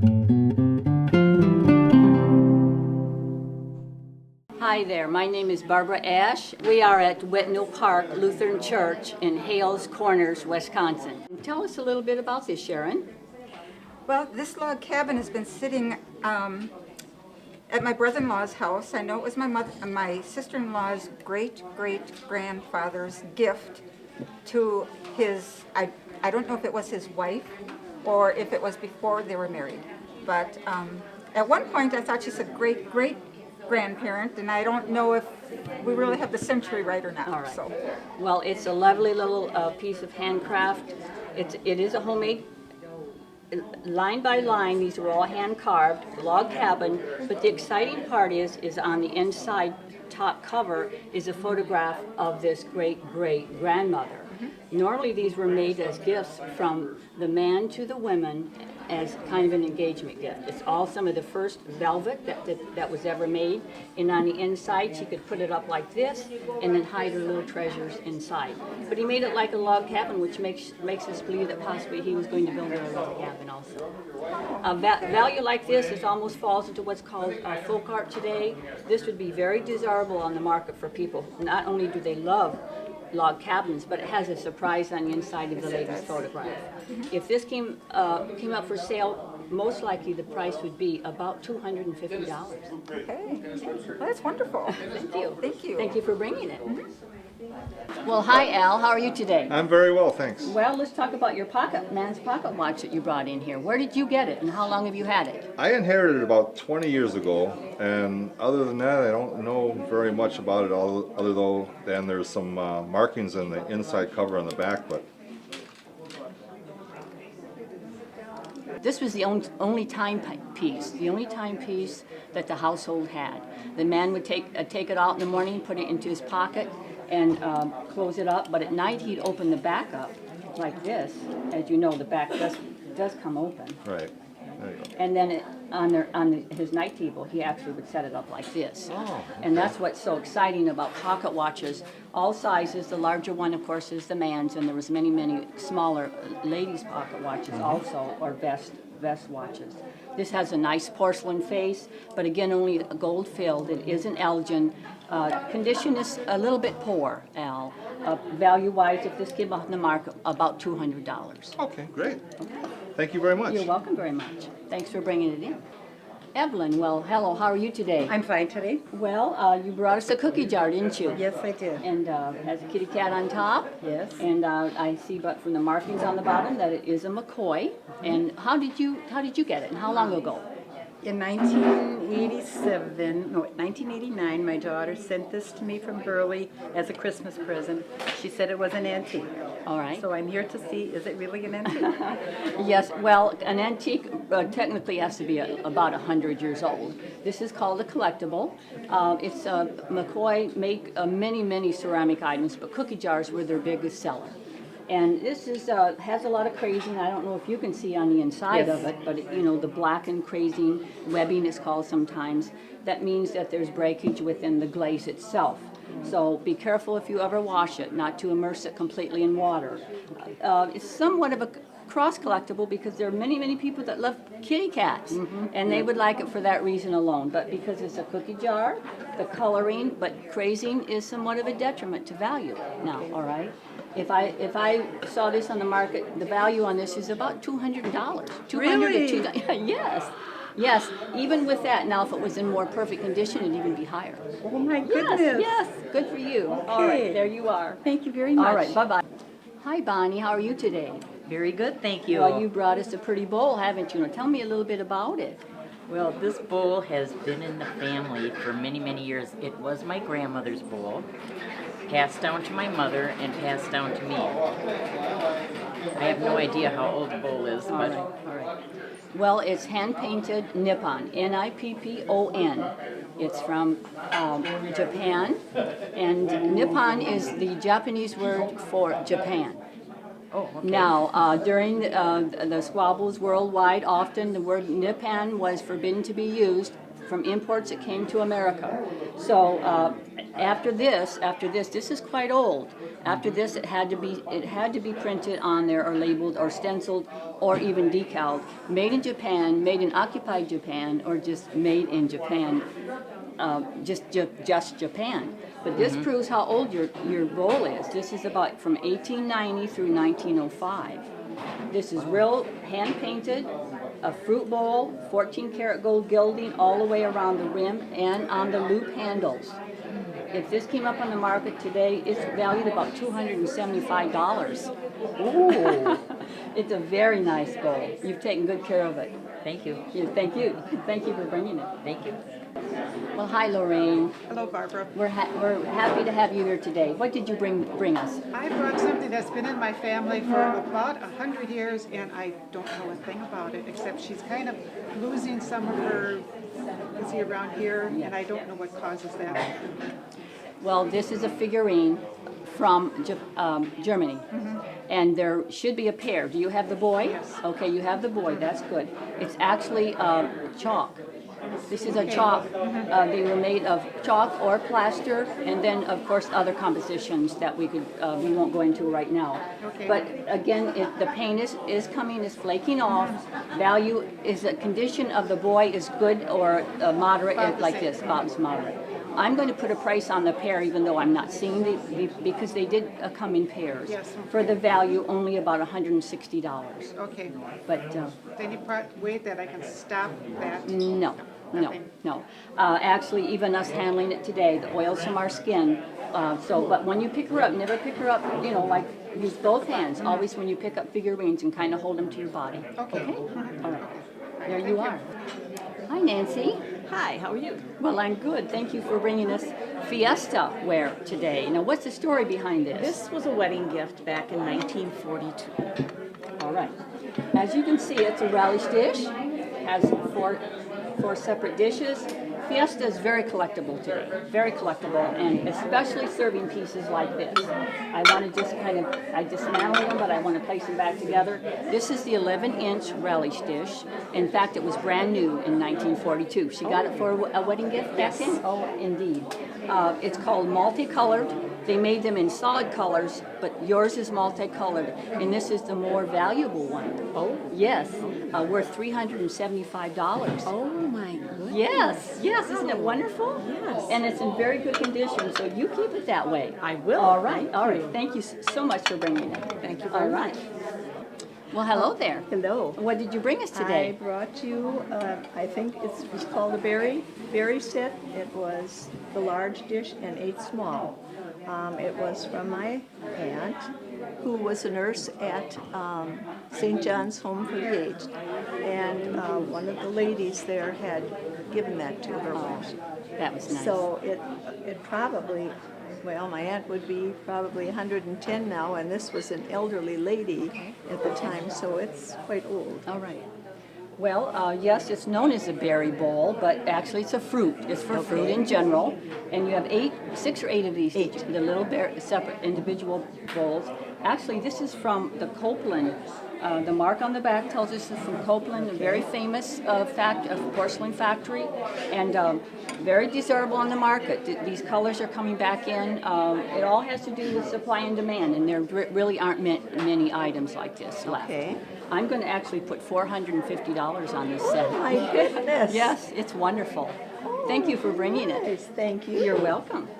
Hi there, my name is Barbara Ash. We are at Whitnall Park Lutheran Church in Hales Corners, Wisconsin. Tell us a little bit about this, Sharon. Well, this log cabin has been sitting at my brother-in-law's house. I know it was my sister-in-law's great-great-grandfather's gift to his, I don't know if it was his wife or if it was before they were married. But at one point I thought she's a great-great-grandparent, and I don't know if we really have the century right or not. All right. So. Well, it's a lovely little piece of handcraft. It is a homemade, line by line. These are all hand carved, log cabin. But the exciting part is on the inside top cover is a photograph of this great-great-grandmother. Normally these were made as gifts from the man to the women as kind of an engagement gift. It's all some of the first velvet that was ever made, and on the inside she could put it up like this and then hide her little treasures inside. But he made it like a log cabin, which makes us believe that possibly he was going to build her a log cabin also. Value like this almost falls into what's called folk art today. This would be very desirable on the market for people. Not only do they love log cabins, but it has a surprise on the inside of the lady's photograph. If this came up for sale, most likely the price would be about $250. Okay, well, that's wonderful. Thank you. Thank you. Thank you for bringing it. Well, hi Al, how are you today? I'm very well, thanks. Well, let's talk about your man's pocket watch that you brought in here. Where did you get it, and how long have you had it? I inherited it about 20 years ago, and other than that, I don't know very much about it, other than there's some markings on the inside cover on the back, but This was the only timepiece, that the household had. The man would take it out in the morning, put it into his pocket, and close it up. But at night, he'd open the back up like this. As you know, the back does come open. right. There you go. And then on his night table, he actually would set it up like this. Oh, okay. And that's what's so exciting about pocket watches. All sizes. The larger one, of course, is the man's, and there was many smaller ladies' pocket watches also, or vest watches. This has a nice porcelain face, but again, only gold filled. It is an Elgin. Condition is a little bit poor, Al. Value-wise, if this came off the market, about $200. Okay, great. Thank you very much. You're welcome very much. Thanks for bringing it in. Evelyn, well, hello, how are you today? I'm fine today. Well, you brought us a cookie jar, didn't you? Yes, I did. And has a kitty cat on top. Yes. And I see, but from the markings on the bottom, that it is a McCoy. And how did you get it, and how long ago? In 1989, my daughter sent this to me from Burley as a Christmas present. She said it was an antique. All right. So I'm here to see, is it really an antique? Yes, well, an antique technically has to be about 100 years old. This is called a collectible. It's McCoy make many ceramic items, but cookie jars were their biggest seller. And this has a lot of crazing. I don't know if you can see on the inside of it, but the black and crazing webbing is called sometimes. That means that there's breakage within the glaze itself. So be careful if you ever wash it, not to immerse it completely in water. It's somewhat of a cross collectible because there are many people that love kitty cats, and they would like it for that reason alone. But because it's a cookie jar, the coloring, but crazing is somewhat of a detriment to value now, all right? If I saw this on the market, the value on this is about $200. Really? Yes. Even with that, now if it was in more perfect condition, it'd even be higher. Oh my goodness. Yes. Good for you. Okay. All right, there you are. Thank you very much. All right, bye-bye. Hi, Bonnie. How are you today? Very good, thank you. Well, you brought us a pretty bowl, haven't you? Now, tell me a little bit about it. Well, this bowl has been in the family for many years. It was my grandmother's bowl, passed down to my mother, and passed down to me. I have no idea how old the bowl is, All but right. Well, it's hand-painted Nippon, Nippon. It's from Japan, and Nippon is the Japanese word for Japan. oh, okay. Now, during the squabbles worldwide, often the word Nippon was forbidden to be used from imports that came to America. So after this is quite old. After this, it had to be printed on there or labeled or stenciled or even decaled. Made in Japan, made in occupied Japan, or just made in Japan, just Japan. But this proves how old your bowl is. This is about from 1890 through 1905. This is real hand painted, a fruit bowl, 14 karat gold gilding all the way around the rim and on the loop handles. If this came up on the market today, it's valued about $275. Ooh, It's a very nice bowl. You've taken good care of it. thank you. Thank you. Thank you for bringing it. Thank you. Well, hi, Lorraine. Hello, Barbara. We're happy to have you here today. What did you bring us? I brought something that's been in my family for about 100 years, and I don't know a thing about it, except she's kind of losing some of her, you see around here, and I don't know what causes that. Well, this is a figurine from Germany, and there should be a pair. Do you have the boy? Yes. Okay, you have the boy. That's good. It's actually chalk. This is a chalk. They were made of chalk or plaster, and then of course other compositions that we won't go into right now. Okay. But again, the paint is coming, is flaking off. Value is the condition of the boy is good or moderate, About the like same. this. Bob's moderate. I'm going to put a price on the pair, even though I'm not seeing because they did come in pairs. Yes. For the value, only about $160. Okay. But Any way that I can stop that? no. Actually, even us handling it today, the oils from our skin. But when you pick her up, never pick her up, like use both hands. Always when you pick up figurines and kind of hold them to your body. Okay. All right. There you are. Hi, Nancy. Hi, how are you? Well, I'm good. Thank you for bringing us Fiestaware today. Now, what's the story behind this? This was a wedding gift back in 1942. All right. As you can see, it's a relish dish. Has four separate dishes. Fiesta is very collectible today, very collectible, and especially serving pieces like this. I want to I dismantle them, but I want to place them back together. This is the 11-inch relish dish. In fact, it was brand new in 1942. She got it for a wedding gift back then? Oh, indeed. It's called multicolored. They made them in solid colors, but yours is multicolored, and this is the more valuable one. Oh. Yes, worth $375. Oh my goodness. Yes, isn't it wonderful? Yes. And it's in very good condition, so you keep it that way. I will. All right, Thank all right. you. Thank you so much for bringing it. Thank you All very right. much. Well, hello there. Hello. What did you bring us I today? brought you, I think it was called a berry set. It was the large dish and 8 small. It was from my aunt, who was a nurse at St. John's Home for the Aged. And one of the ladies there had given that to her when she. That was nice. So it probably, well, my aunt would be probably 110 now, and this was an elderly lady at the time, so it's quite old. All right. Well, yes, it's known as a berry bowl, but actually it's a fruit. It's for fruit in general. And you have 6 or 8 of these, the little separate individual bowls. Actually, this is from the Copeland. The mark on the back tells us it's from Copeland, a very famous porcelain factory, and very desirable on the market. These colors are coming back in. It all has to do with supply and demand, and there really aren't many items like this left. Okay. I'm going to actually put $450 on this set. My goodness. Yes, it's wonderful. Thank you for bringing it. Yes, thank you. You're welcome.